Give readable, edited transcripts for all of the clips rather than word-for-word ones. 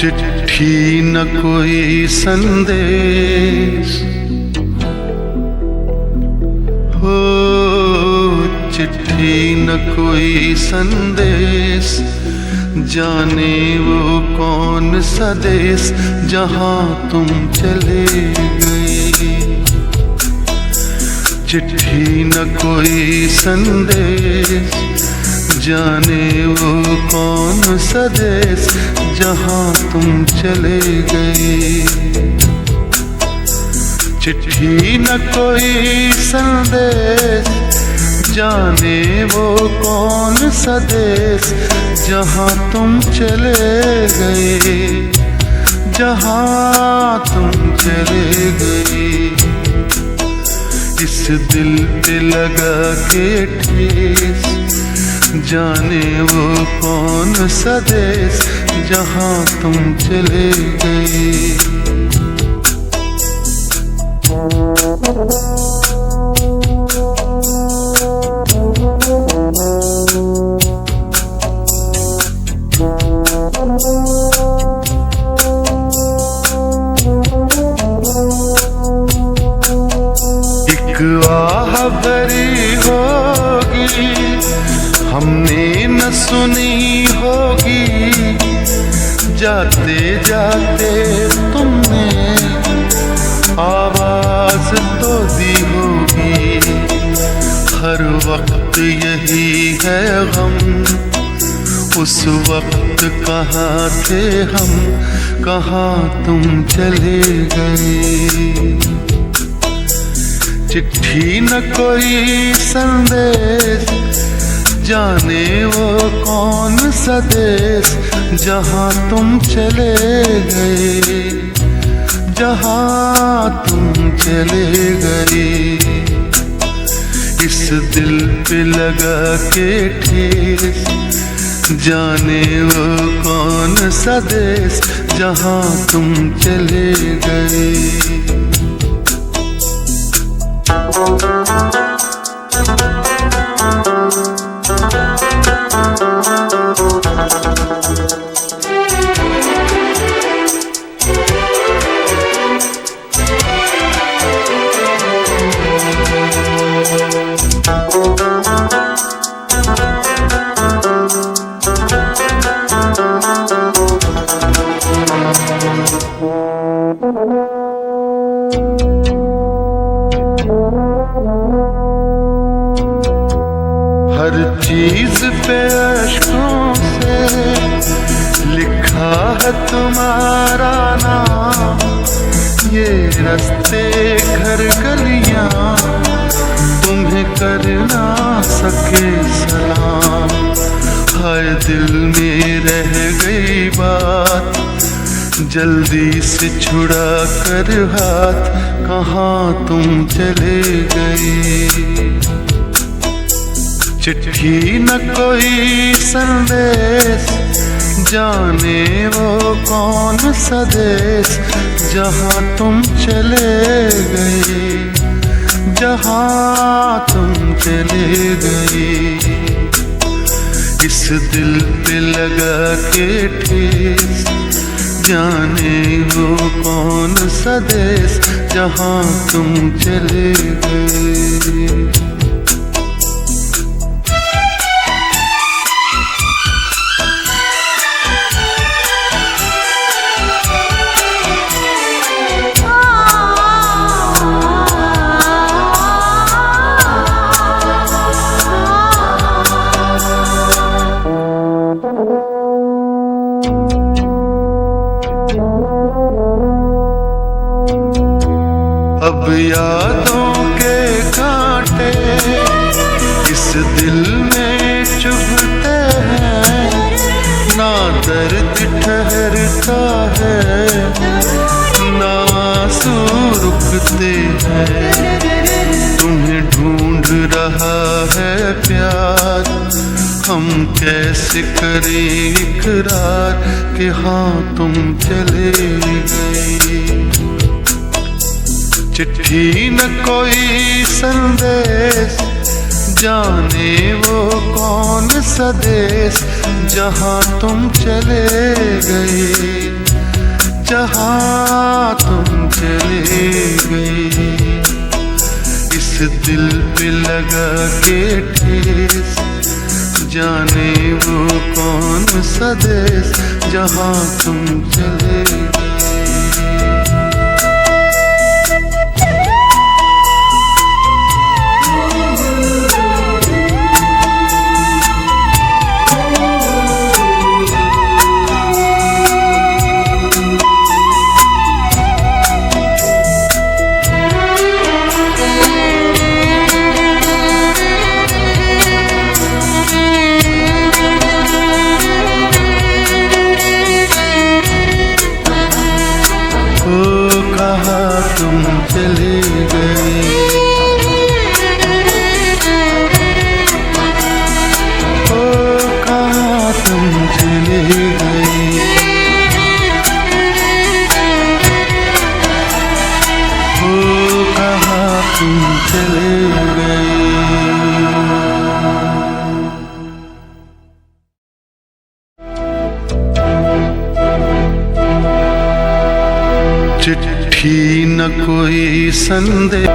चिट्ठी न कोई संदेश हो, चिट्ठी न कोई संदेश, जाने वो कौन सा देश जहाँ तुम चले गए। चिट्ठी न कोई संदेश, जाने वो कौन सा देश जहाँ तुम चले गए। चिट्ठी न कोई संदेश, जाने वो कौन सा देश जहाँ तुम चले गए, जहाँ तुम चले गए। इस दिल पे लगा के ठेस, जाने वो कौन सा देश जहाँ तुम चले गए। एक आह भरी होगी हमने न सुनी होगी, जाते जाते तुमने आवाज तो दी होगी। हर वक्त यही है गम, उस वक्त कहाँ थे हम, कहाँ तुम चले गए। चिट्ठी न कोई संदेश, जाने वो कौन सा देश जहाँ तुम चले गए, जहाँ तुम चले गए। इस दिल पे लगा के ठेस, जाने वो कौन सा देश जहाँ तुम चले गए। हर चीज पे अश्कों से लिखा है तुम्हारा नाम, ये रास्ते घर गलियां तुम्हें कर ना सके सलाम। हाय दिल में रह गई बात, जल्दी से छुड़ा कर हाथ, कहाँ तुम चले गए। चिट्ठी न कोई संदेश, जाने वो कौन सा देश जहाँ तुम चले गए, जहाँ तुम चले गए। इस दिल पे लगा के ठेस, जाने वो कौन सा देश जहाँ तुम चले गए। अब यादों के कांटे इस दिल में चुभते हैं, ना दर्द ठहरता है, ना आंसू रुकते हैं। तुम्हें ढूंढ रहा है प्यार, हम कैसे करें इकरार कि हाँ तुम चले गए। चिट्ठी न कोई संदेश, जाने वो कौन सा देश जहाँ तुम चले गए। जहाँ तुम चले गए। इस दिल पे लगा के ठेस, जाने वो कौन सा देश जहाँ तुम चले गए। तुम चले गए, ओ कहाँ तुम चले गए, ओ कहाँ तुम चले गए। चिट्ठी न कोई संदेश,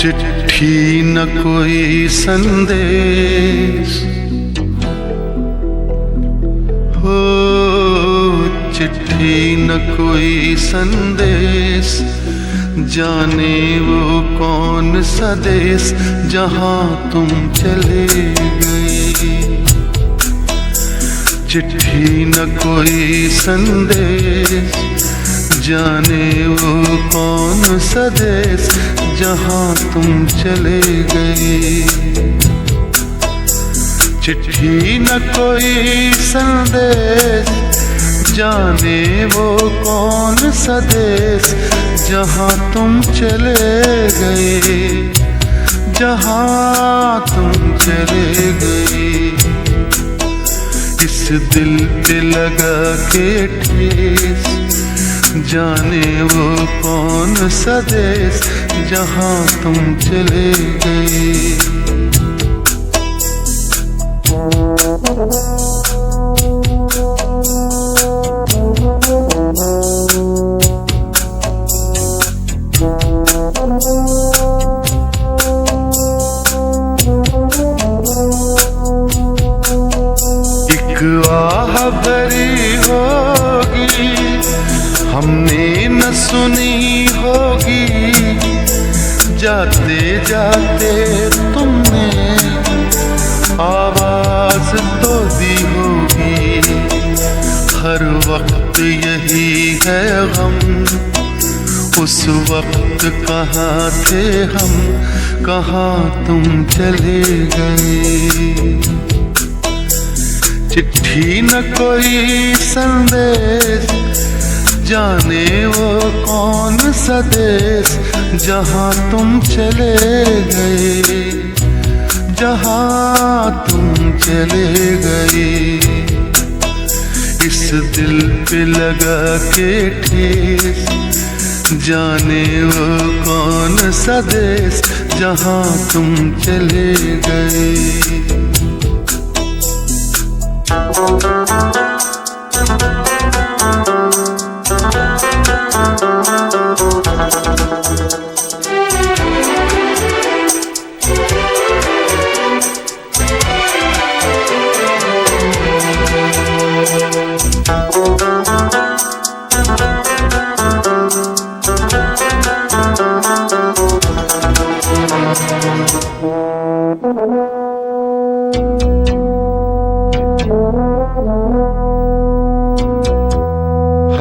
चिट्ठी न कोई संदेश, हो चिट्ठी न कोई संदेश, जाने वो कौन सा देश जहाँ तुम चले गए। चिट्ठी न कोई संदेश, जाने वो कौन सा देश जहाँ तुम चले गए। चिट्ठी न कोई संदेश, जाने वो कौन सा देश जहाँ तुम चले गए, जहाँ तुम चले गए। इस दिल पे लगा के ठेस, जाने वो कौन सा देश जहाँ तुम चले गए। आह भरी होगी हमने न सुनी होगी, जाते जाते तुमने आवाज तो दी होगी। हर वक्त यही है गम, उस वक्त कहाँ थे हम, कहाँ तुम चले गए। चिट्ठी न कोई संदेश, जाने वो कौन सा देश जहाँ तुम चले गए, जहाँ तुम चले गए। इस दिल पे लगा के ठेस, जाने वो कौन सा देश जहाँ तुम चले गए।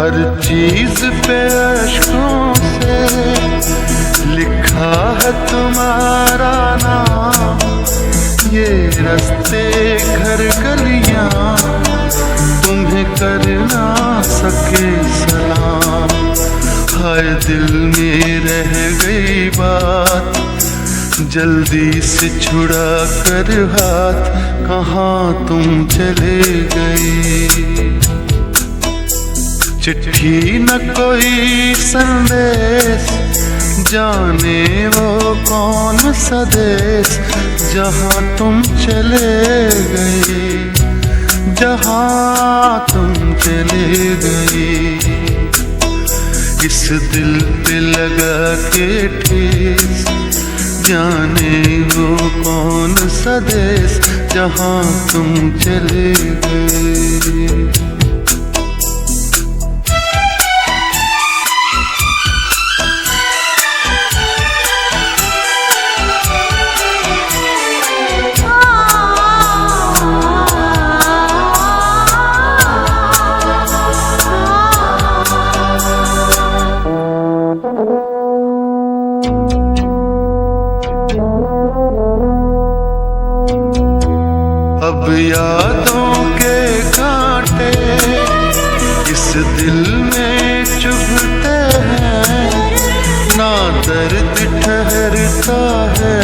हर चीज पे अश्कों से लिखा है तुम्हारा नाम, ये रास्ते घर गलियां तुम्हें कर ना सके सलाम। हाय दिल में रह गई बात, जल्दी से छुड़ा कर हाथ, कहाँ तुम चले गए। चिट्ठी न कोई संदेश, जाने वो कौन सा देश जहाँ तुम चले गए, जहाँ तुम चले गए। इस दिल पे लगा के ठेस, जाने वो कौन सा देश जहाँ तुम चले गए। अब यादों के कांटे इस दिल में चुभते हैं, ना दर्द ठहरता है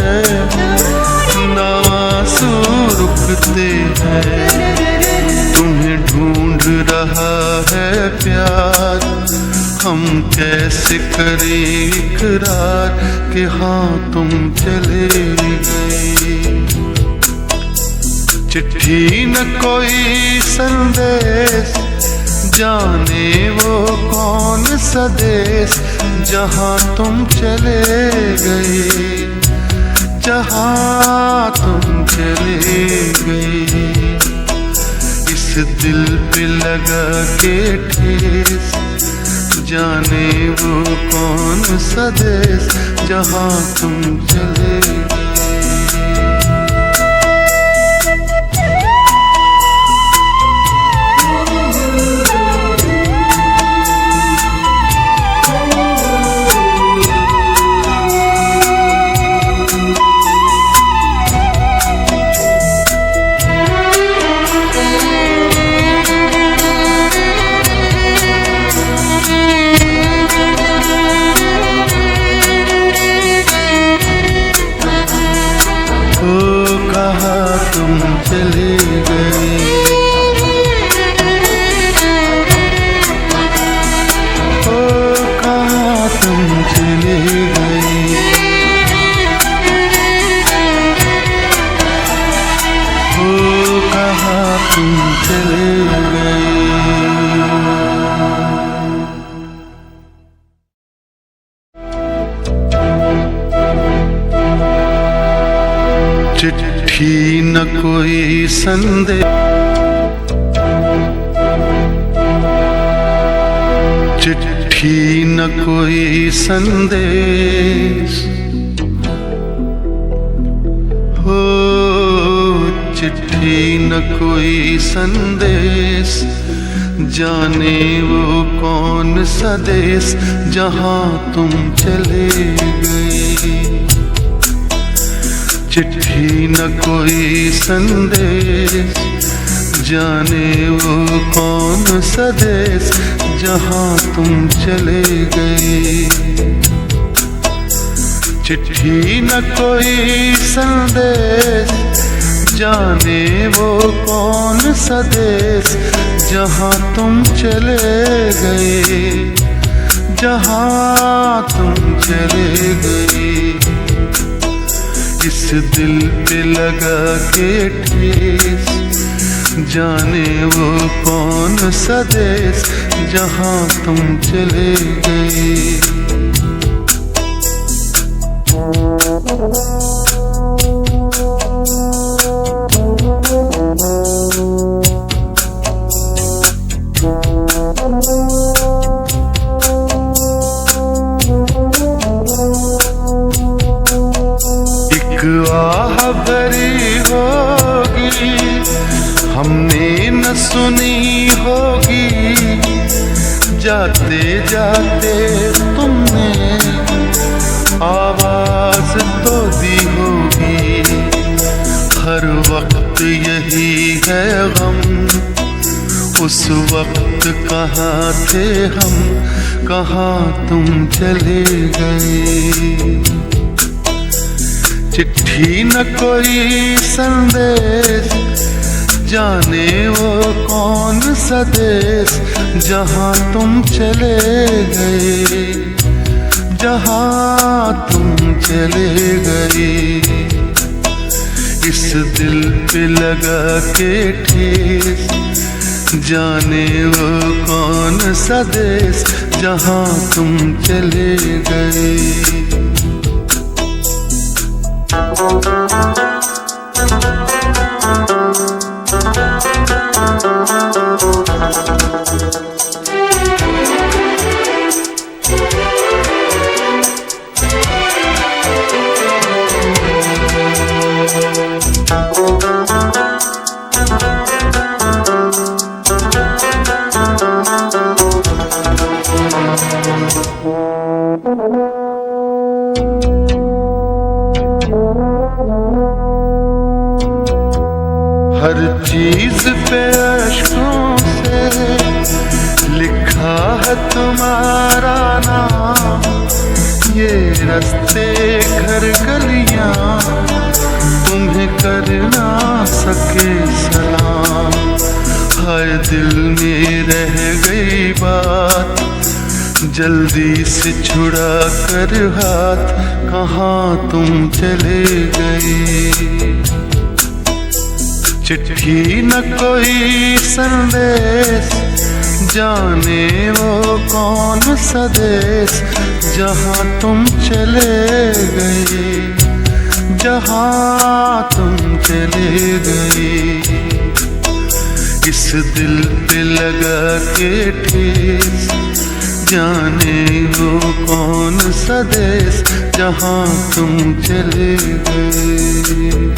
ना आंसू रुकते हैं। तुम्हें ढूंढ रहा है प्यार, हम कैसे करें इकरार कि हाँ तुम चले गए। चिट्ठी न कोई संदेश, जाने वो कौन सा देश जहाँ तुम चले गए। जहाँ तुम चले गए। इस दिल पे लगा के ठेस, जाने वो कौन सा देश जहाँ तुम चले गए। तुम चले गए। ओ कहाँ तुम चले गए। ओ कहाँ तुम चले गए। चिट्ठी न कोई संदेश, चिट्ठी न कोई संदेश, हो चिट्ठी न कोई संदेश, जाने वो कौन सा देश जहाँ तुम चले गए। चिट्ठी न कोई संदेश, जाने वो कौन सा देश जहाँ तुम चले गए। चिट्ठी न कोई संदेश, जाने वो कौन सा देश जहाँ तुम चले गए। जहाँ तुम चले गए। इस दिल पे लगा के ठेस, जाने वो कौन सा देश जहाँ तुम चले गए। आह भरी होगी हमने न सुनी होगी, जाते जाते तुमने आवाज तो दी होगी। हर वक्त यही है गम, उस वक्त कहाँ थे हम, कहाँ तुम चले गए। चिट्ठी न कोई संदेश, जाने वो कौन सा देश जहाँ तुम चले गए। जहाँ तुम चले गए। इस इस दिल पे लगा के ठेस, जाने वो कौन सा देश जहाँ तुम चले गए। हर चीज पे अश्कों से लिखा है तुम्हारा नाम, ये रास्ते घर गलियां तुम्हें कर ना सके सलाम। हाय दिल में रह गई बात, जल्दी से छुड़ा कर हाथ, कहाँ तुम चले गए। चिट्ठी न कोई संदेश, जाने वो कौन सा देश जहाँ तुम चले गए, जहाँ तुम चले गए। इस दिल पे लगा के ठेस, जाने वो कौन सा देश जहाँ तुम चले गए।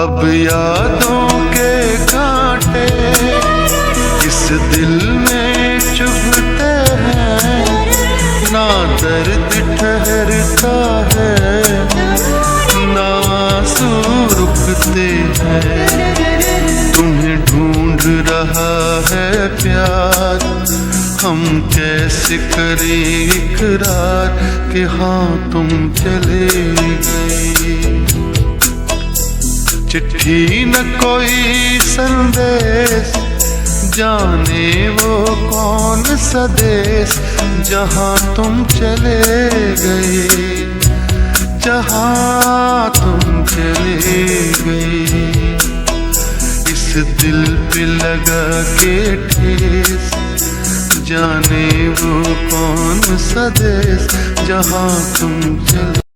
अब यादों के कांटे इस दिल में चुभते हैं, ना दर्द ठहरता है ना आंसू रुकते हैं। तुम्हें ढूंढ रहा है प्यार, हम कैसे करें इकरार कि हाँ तुम चले गए। चिट्ठी न कोई संदेश, जाने वो कौन सा देश जहाँ तुम चले गए, जहाँ तुम चले गए। इस दिल पे लगा के ठेस, जाने वो कौन सा देश जहाँ तुम चले